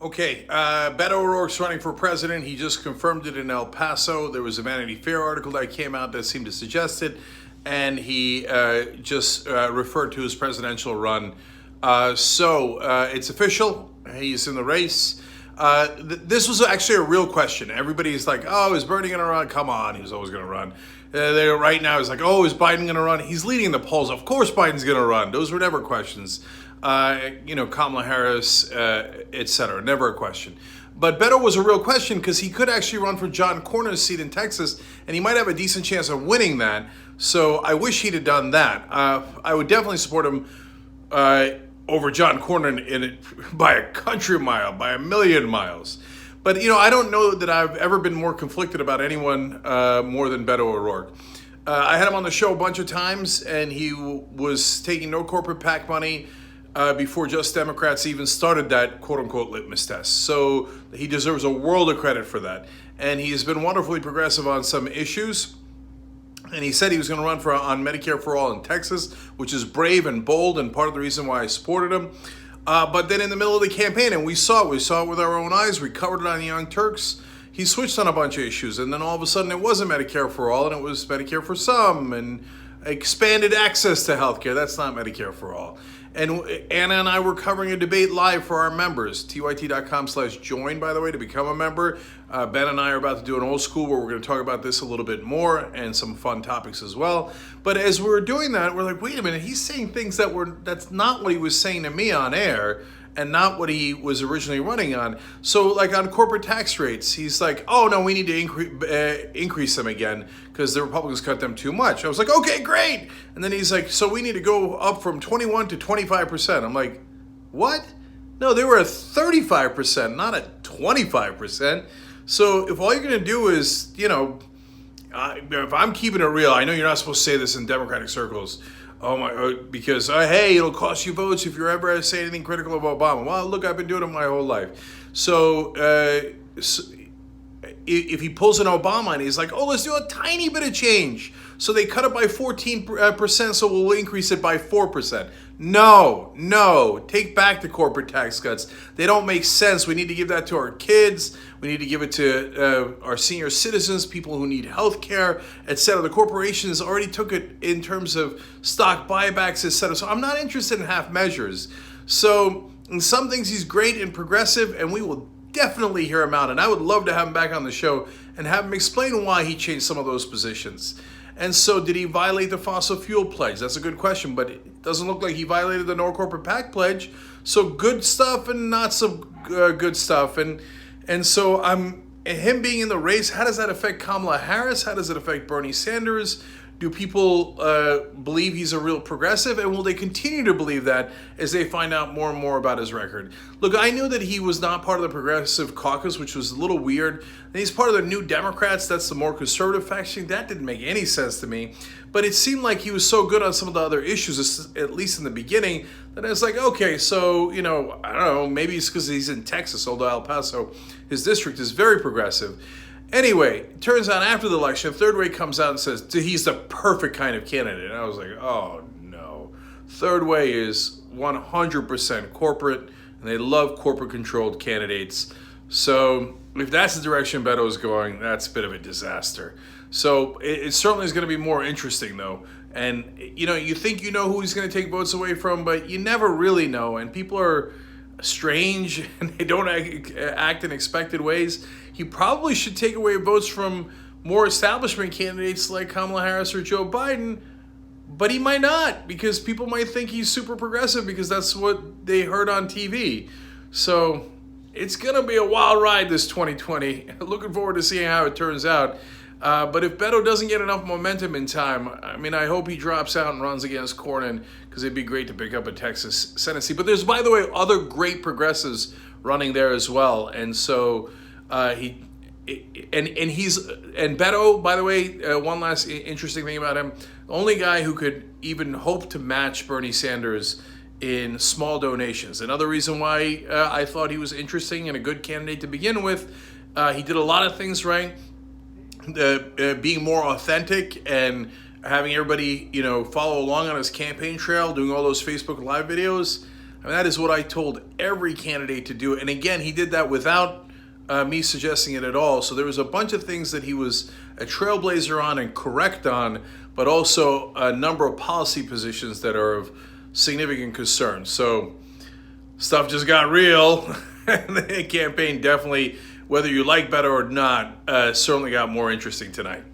Okay, Beto O'Rourke's running for president. He just confirmed it in El Paso. There was a Vanity Fair article that came out that seemed to suggest it, and he just referred to his presidential run. So it's official. He's in the race. This was actually a real question. Everybody's like, "Oh, is Bernie going to run? Come on, he's always going to run." Right now, it's like, "Oh, is Biden going to run?" He's leading the polls. Of course, Biden's going to run. Those were never questions. Kamala Harris, etc. Never a question. But Beto was a real question because he could actually run for John Cornyn's seat in Texas, and he might have a decent chance of winning that. So I wish he'd have done that. I would definitely support him over John Cornyn in it by a country mile, by a million miles. But I don't know that I've ever been more conflicted about anyone more than Beto O'Rourke. I had him on the show a bunch of times, and he was taking no corporate PAC money before Just Democrats even started that quote-unquote litmus test. So he deserves a world of credit for that. And he's been wonderfully progressive on some issues. And he said he was going to run on Medicare for All in Texas, which is brave and bold and part of the reason why I supported him. But then in the middle of the campaign, and we saw it with our own eyes, we covered it on the Young Turks, he switched on a bunch of issues. And then all of a sudden it wasn't Medicare for All, and it was Medicare for Some, and expanded access to healthcare. That's not Medicare for All. And Anna and I were covering a debate live for our members, tyt.com/join, by the way, to become a member. Ben and I are about to do an old school where we're going to talk about this a little bit more and some fun topics as well. But as we were doing that, we're like, wait a minute, he's saying things that's not what he was saying to me on air and not what he was originally running on. So like on corporate tax rates, he's like, oh no, we need to increase them again because the Republicans cut them too much. I was like, okay, great. And then he's like, so we need to go up from 21 to 25%. I'm like, what? No, they were at 35%, not at 25%. So if all you're going to do is, if I'm keeping it real, I know you're not supposed to say this in Democratic circles. Oh my! Because hey, it'll cost you votes if you're ever say anything critical of Obama. Well, look, I've been doing it my whole life. So if he pulls an Obama and he's like, oh, let's do a tiny bit of change. So they cut it by 14%, so we'll increase it by 4%. No, take back the corporate tax cuts. They don't make sense. We need to give that to our kids. We need to give it to our senior citizens, people who need health care, etc. The corporations already took it in terms of stock buybacks, etc. So I'm not interested in half measures. So in some things, he's great and progressive, and we will definitely hear him out. And I would love to have him back on the show and have him explain why he changed some of those positions. And so did he violate the fossil fuel pledge? That's a good question, but it doesn't look like he violated the no corporate PAC pledge. So good stuff and not so good stuff. And so him being in the race, how does that affect Kamala Harris? How does it affect Bernie Sanders? Do people believe he's a real progressive? And will they continue to believe that as they find out more and more about his record? Look, I knew that he was not part of the Progressive Caucus, which was a little weird. And he's part of the New Democrats. That's the more conservative faction. That didn't make any sense to me. But it seemed like he was so good on some of the other issues, at least in the beginning, that I was like, okay, so, I don't know, maybe it's because he's in Texas, although El Paso, his district is very progressive. Anyway, it turns out after the election, Third Way comes out and says he's the perfect kind of candidate. And I was like, oh no. Third Way is 100% corporate, and they love corporate-controlled candidates. So if that's the direction Beto is going, that's a bit of a disaster. So it certainly is going to be more interesting, though. And, you think you know who he's going to take votes away from, but you never really know. And people are strange and they don't act in expected ways. He probably should take away votes from more establishment candidates like Kamala Harris or Joe Biden, but he might not because people might think he's super progressive because that's what they heard on TV. So it's going to be a wild ride this 2020. Looking forward to seeing how it turns out. But if Beto doesn't get enough momentum in time, I hope he drops out and runs against Cornyn because it'd be great to pick up a Texas Senate seat. But there's, by the way, other great progressives running there as well. And so Beto, by the way, one last interesting thing about him, the only guy who could even hope to match Bernie Sanders in small donations. Another reason why I thought he was interesting and a good candidate to begin with, he did a lot of things right. Being more authentic and having everybody, follow along on his campaign trail, doing all those Facebook Live videos. I mean, that is what I told every candidate to do. And again, he did that without me suggesting it at all. So there was a bunch of things that he was a trailblazer on and correct on, but also a number of policy positions that are of significant concern. So stuff just got real. The campaign definitely, whether you like Beto or not, certainly got more interesting tonight.